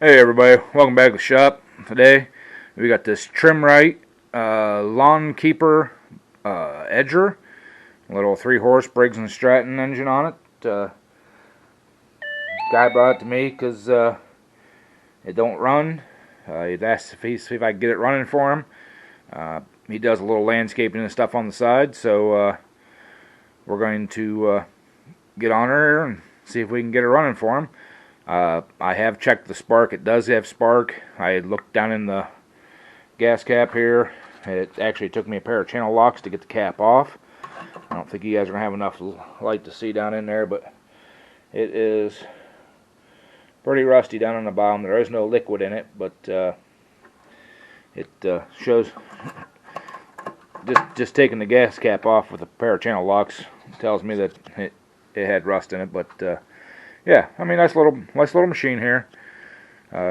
Hey everybody, welcome back to the shop. Today we got this trim Rite lawn keeper edger, a little 3-horse Briggs and Stratton engine on it. Guy brought it to me because it don't run. He'd asked see if I could get it running for him. He does a little landscaping and stuff on the side, so we're going to get on her and see if we can get it running for him. I have checked the spark. It does have spark. I looked down in the gas cap here. It actually took me a pair of channel locks to get the cap off. I don't think you guys are going to have enough light to see down in there, but it is pretty rusty down on the bottom. There is no liquid in it, but it shows just taking the gas cap off with a pair of channel locks tells me that it had rust in it, but yeah, I mean, nice little machine here.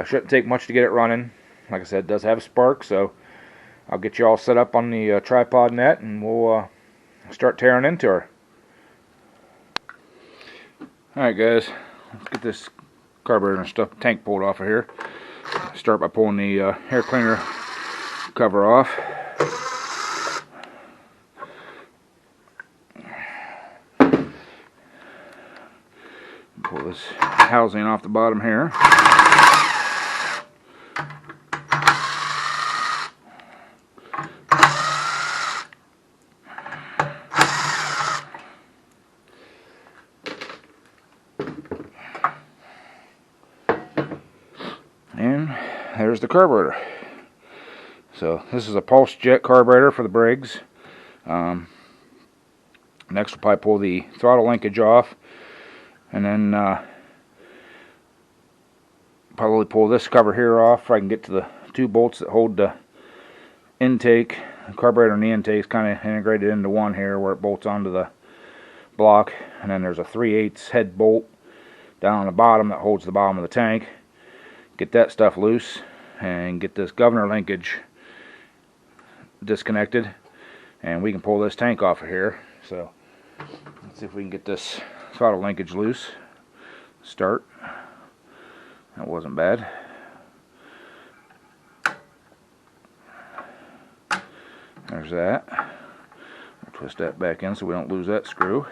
Shouldn't take much to get it running. Like I said, it does have a spark, so I'll get you all set up on the tripod net, and we'll start tearing into her. Alright guys, let's get this carburetor and stuff tank pulled off of here. Start by pulling the air cleaner cover off. Pull this housing off the bottom here. And there's the carburetor. So this is a pulse jet carburetor for the Briggs. Next we'll probably pull the throttle linkage off, and then probably pull this cover here off so I can get to the 2 bolts that hold the intake. The carburetor and the intake is kind of integrated into one here where it bolts onto the block, and then there's a 3/8 head bolt down on the bottom that holds the bottom of the tank. Get that stuff loose and get this governor linkage disconnected, and we can pull this tank off of here. So let's see if we can get this throttle linkage loose. Start. That wasn't bad. There's that. We'll twist that back in so we don't lose that screw.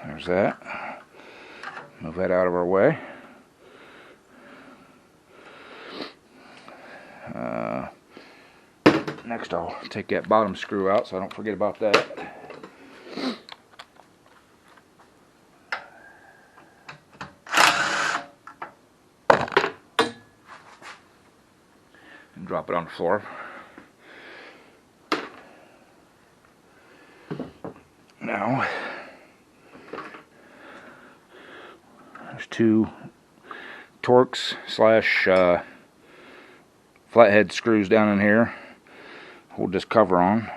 There's that. Move that out of our way. Next I'll take that bottom screw out so I don't forget about that. And drop it on the floor. Now there's 2 Torx slash flathead screws down in here. Hold this cover on.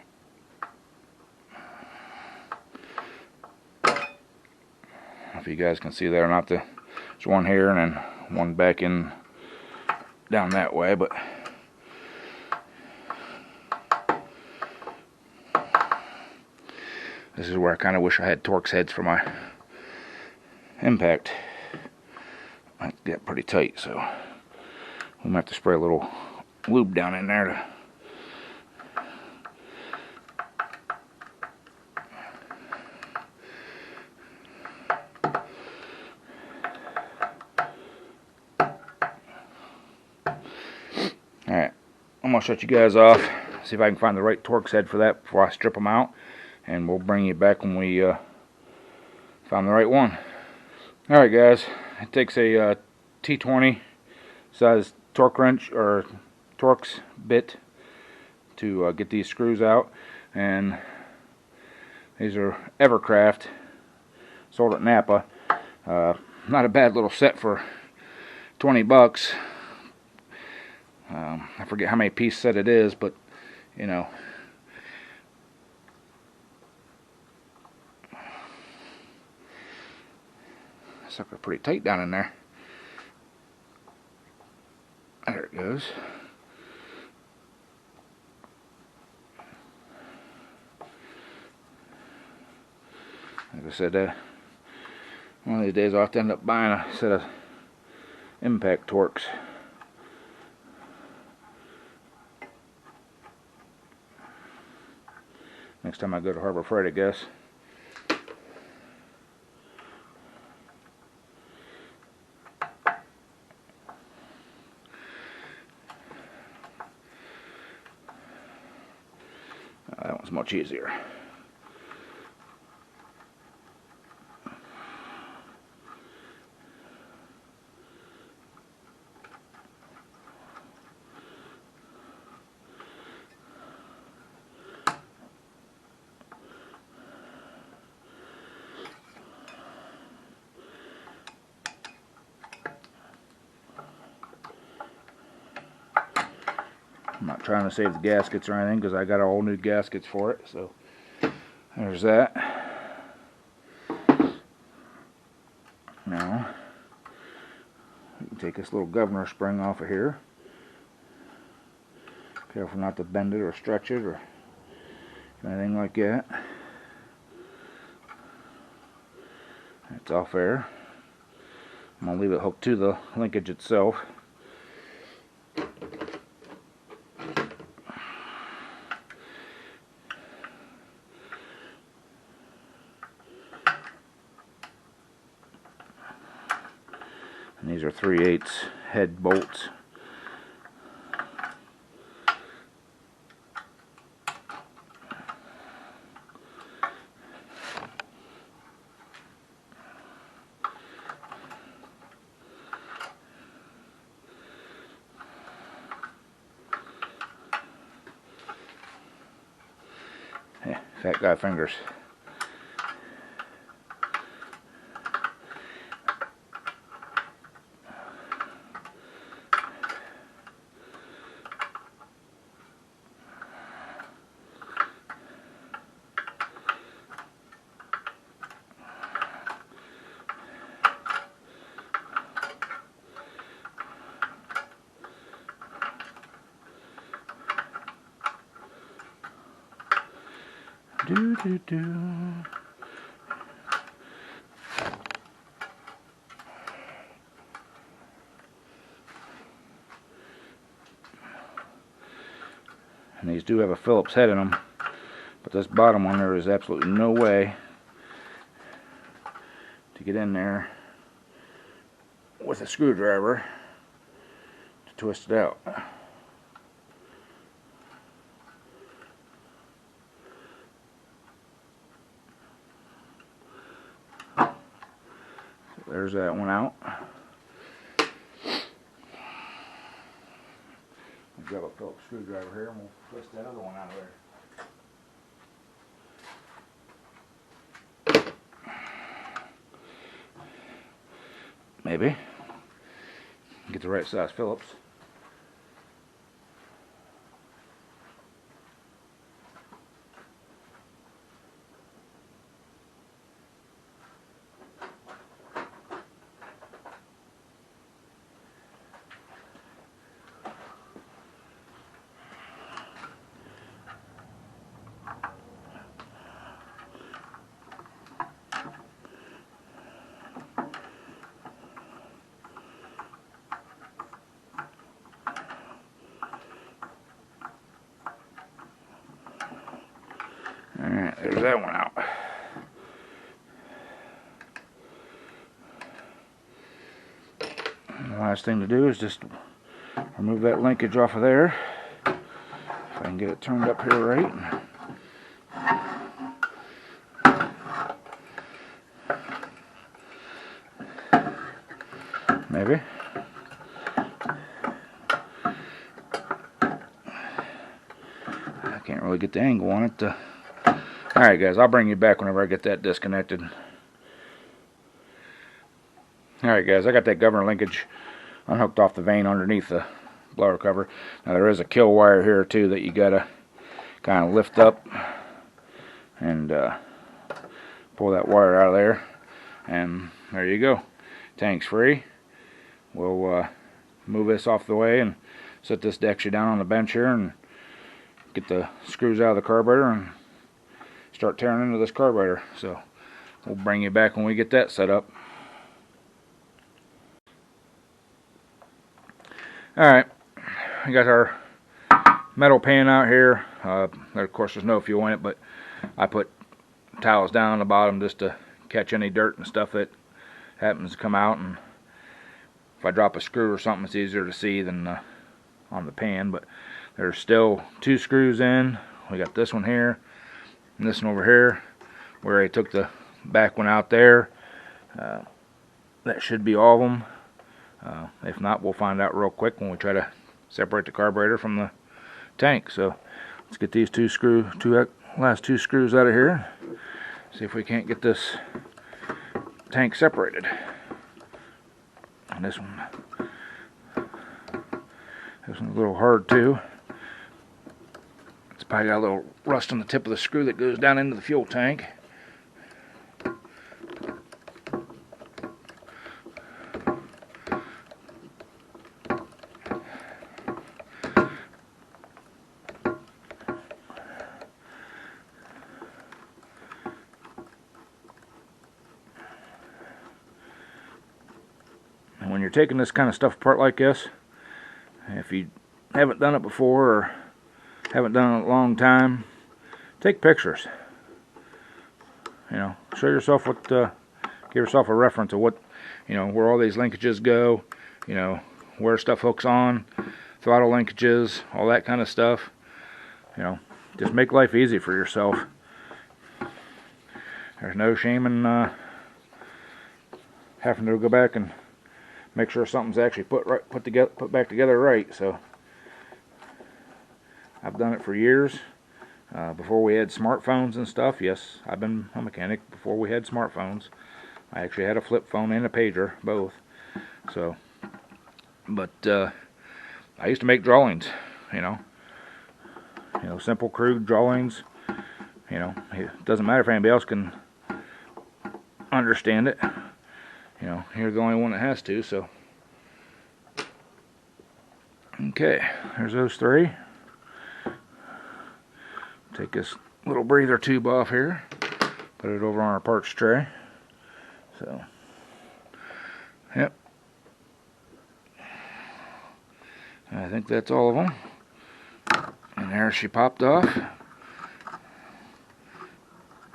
If you guys can see there or not, there's one here and then one back in down that way, but this is where I kind of wish I had Torx heads for my impact. Might get pretty tight, so we might have to spray a little lube down in there to Alright, I'm going to shut you guys off, see if I can find the right Torx head for that before I strip them out, and we'll bring you back when we found the right one. Alright guys, it takes a T20 size torque wrench or Torx bit to get these screws out, and these are Evercraft, sold at Napa. Not a bad little set for 20 bucks. I forget how many piece set it is, but you know, sucker pretty tight down in there. There it goes. I said, one of these days I'll have to end up buying a set of impact torques. Next time I go to Harbor Freight, I guess. That one's much easier. I'm not trying to save the gaskets or anything because I got all new gaskets for it, so there's that. Now, we can take this little governor spring off of here. Careful not to bend it or stretch it or anything like that. It's off there. I'm going to leave it hooked to the linkage itself. And these are 3/8 head bolts. Yeah, fat guy fingers. Do do do. And these do have a Phillips head in them, but this bottom one there is absolutely no way to get in there with a screwdriver to twist it out. There's that one out. I'll grab a Phillips screwdriver here and we'll twist that other one out of there. Maybe. Get the right size Phillips. Alright, there's that one out. And the last thing to do is just remove that linkage off of there. If I can get it turned up here right. Maybe. I can't really get the angle on it. Alright guys, I'll bring you back whenever I get that disconnected. Alright guys, I got that governor linkage unhooked off the vane underneath the blower cover. Now there is a kill wire here too that you gotta kind of lift up and pull that wire out of there. And there you go. Tank's free. We'll move this off the way and set this Dexia down on the bench here and get the screws out of the carburetor and start tearing into this carburetor. So we'll bring you back when we get that set up. Alright, we got our metal pan out here. Of course there's no fuel in it, but I put towels down on the bottom just to catch any dirt and stuff that happens to come out, and if I drop a screw or something it's easier to see than on the pan. But there's still 2 screws in. We got this one here and this one over here where I took the back one out there. That should be all of them. If not, we'll find out real quick when we try to separate the carburetor from the tank. So let's get these last two screws out of here. See if we can't get this tank separated. And this one's a little hard too. It's probably got a little rust on the tip of the screw that goes down into the fuel tank. When you're taking this kind of stuff apart like this, if you haven't done it before or haven't done it in a long time, take pictures. You know, show yourself what, give yourself a reference of what, you know, where all these linkages go, you know, where stuff hooks on, throttle linkages, all that kind of stuff. You know, just make life easy for yourself. There's no shame in having to go back and make sure something's actually put back together right. So I've done it for years. Before we had smartphones and stuff. Yes, I've been a mechanic before we had smartphones. I actually had a flip phone and a pager, both. So, but I used to make drawings. You know, simple, crude drawings. You know, it doesn't matter if anybody else can understand it. You know, you're the only one that has to, so. Okay, there's those 3. Take this little breather tube off here, put it over on our parts tray. So, yep. I think that's all of them. And there she popped off.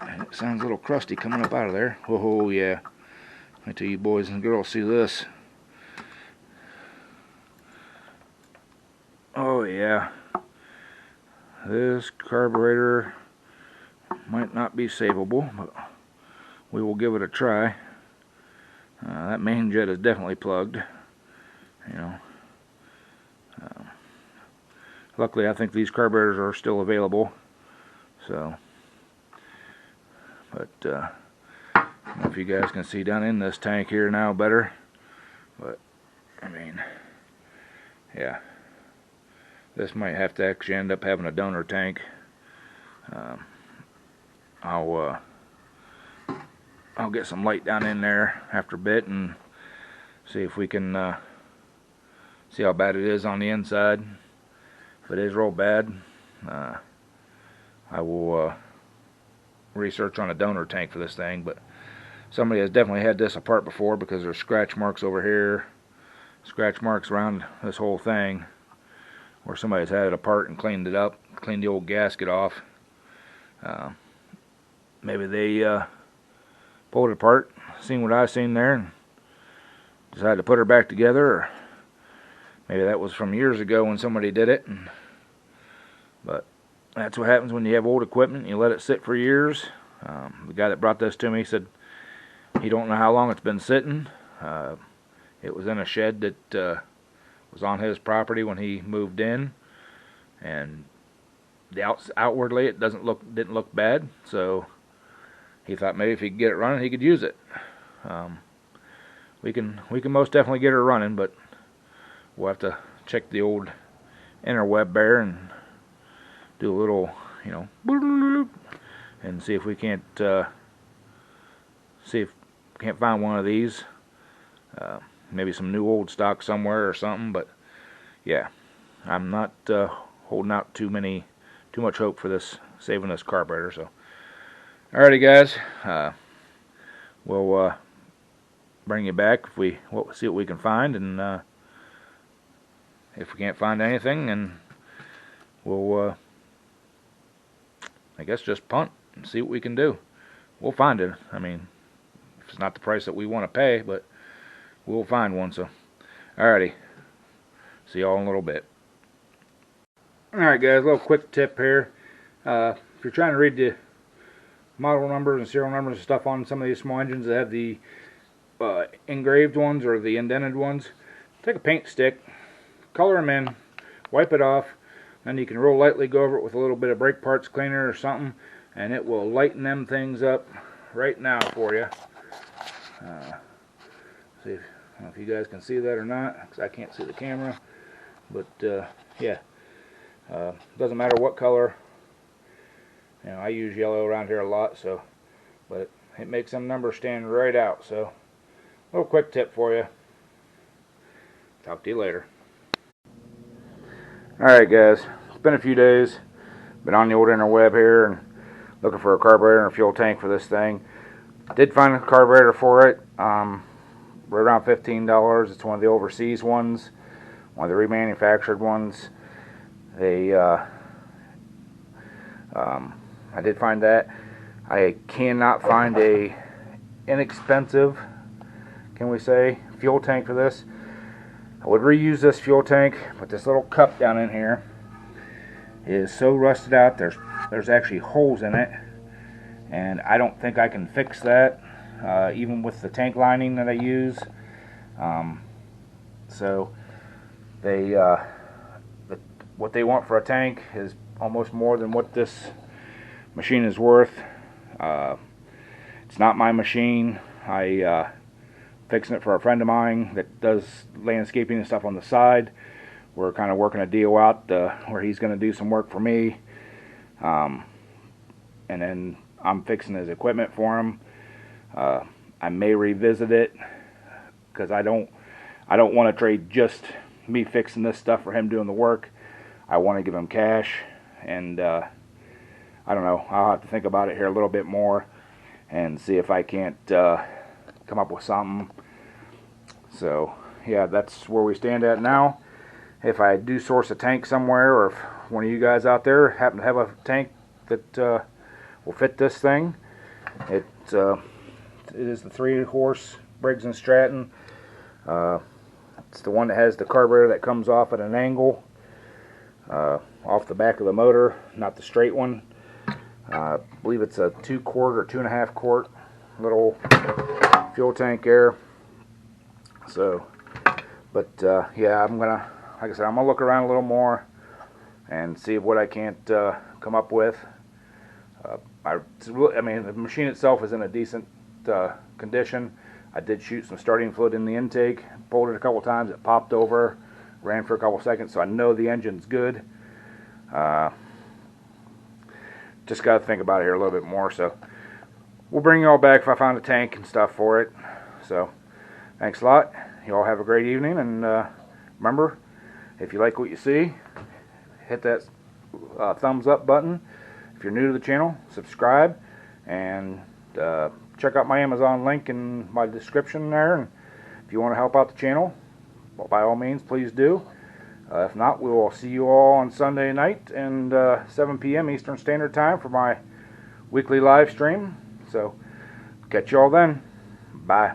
And it sounds a little crusty coming up out of there. Oh yeah. Wait till you boys and girls see this. Oh yeah. This carburetor might not be savable, but we will give it a try. That main jet is definitely plugged. You know. Luckily, I think these carburetors are still available. So, but I don't know if you guys can see down in this tank here now better, but I mean, yeah, this might have to actually end up having a donor tank. I'll get some light down in there after a bit and see if we can see how bad it is on the inside. If it is real bad, I will research on a donor tank for this thing. But somebody has definitely had this apart before, because there's scratch marks over here, scratch marks around this whole thing, where somebody's had it apart and cleaned it up, cleaned the old gasket off. Maybe they pulled it apart, seen what I seen there, and decided to put her back together, or maybe that was from years ago when somebody did it. But that's what happens when you have old equipment. You let it sit for years. The guy that brought this to me said he don't know how long it's been sitting. It was in a shed that was on his property when he moved in, and outwardly it didn't look bad. So he thought maybe if he could get it running, he could use it. We can most definitely get her running, but we'll have to check the old interweb there and do a little, you know, and see if we can't find one of these. Maybe some new old stock somewhere or something. But yeah, I'm not holding out too much hope for this saving this carburetor. So, alrighty guys, we'll bring you back if we see what we can find, and if we can't find anything, then we'll I guess just punt and see what we can do. We'll find it. I mean, it's not the price that we want to pay, but we'll find one. So, alrighty. See y'all in a little bit. Alright guys, a little quick tip here. If you're trying to read the model numbers and serial numbers and stuff on some of these small engines that have the engraved ones or the indented ones, take a paint stick, color them in, wipe it off, then you can real lightly go over it with a little bit of brake parts cleaner or something, and it will lighten them things up right now for you. See if, I don't know if you guys can see that or not, because I can't see the camera, but yeah, doesn't matter what color. You know, I use yellow around here a lot, so, but it makes them numbers stand right out. So, a little quick tip for you. Talk to you later. Alright guys, it's been a few days. Been on the old interweb here and looking for a carburetor and a fuel tank for this thing. Did find a carburetor for it. Right around $15. It's one of the overseas ones, one of the remanufactured ones. I did find that. I cannot find a inexpensive, can we say, fuel tank for this. I would reuse this fuel tank, but this little cup down in here is so rusted out. There's actually holes in it, and I don't think I can fix that, even with the tank lining that I use. So they what they want for a tank is almost more than what this machine is worth. It's not my machine. I fixing it for a friend of mine that does landscaping and stuff on the side. We're kind of working a deal out where he's going to do some work for me, and then I'm fixing his equipment for him. I may revisit it because I don't want to trade just me fixing this stuff for him doing the work. I want to give him cash, and I don't know. I'll have to think about it here a little bit more and see if I can't come up with something. So yeah, that's where we stand at now. If I do source a tank somewhere, or if one of you guys out there happen to have a tank that will fit this thing, it is the 3-horse Briggs & Stratton. It's the one that has the carburetor that comes off at an angle off the back of the motor, not the straight one. I believe it's a 2-quart or 2.5 quart little fuel tank there. So, but yeah, like I said, I'm gonna look around a little more and see what I can't come up with. I mean, the machine itself is in a decent condition. I did shoot some starting fluid in the intake, pulled it a couple times, it popped over, ran for a couple seconds, so I know the engine's good. Just got to think about it here a little bit more. So we'll bring you all back if I find a tank and stuff for it. So thanks a lot. You all have a great evening, and remember, if you like what you see, hit that thumbs up button. If you're new to the channel, subscribe, and check out my Amazon link in my description there. And if you want to help out the channel, well, by all means, please do. If not, we will see you all on Sunday night and 7 p.m. Eastern Standard Time for my weekly live stream. So catch you all then. Bye.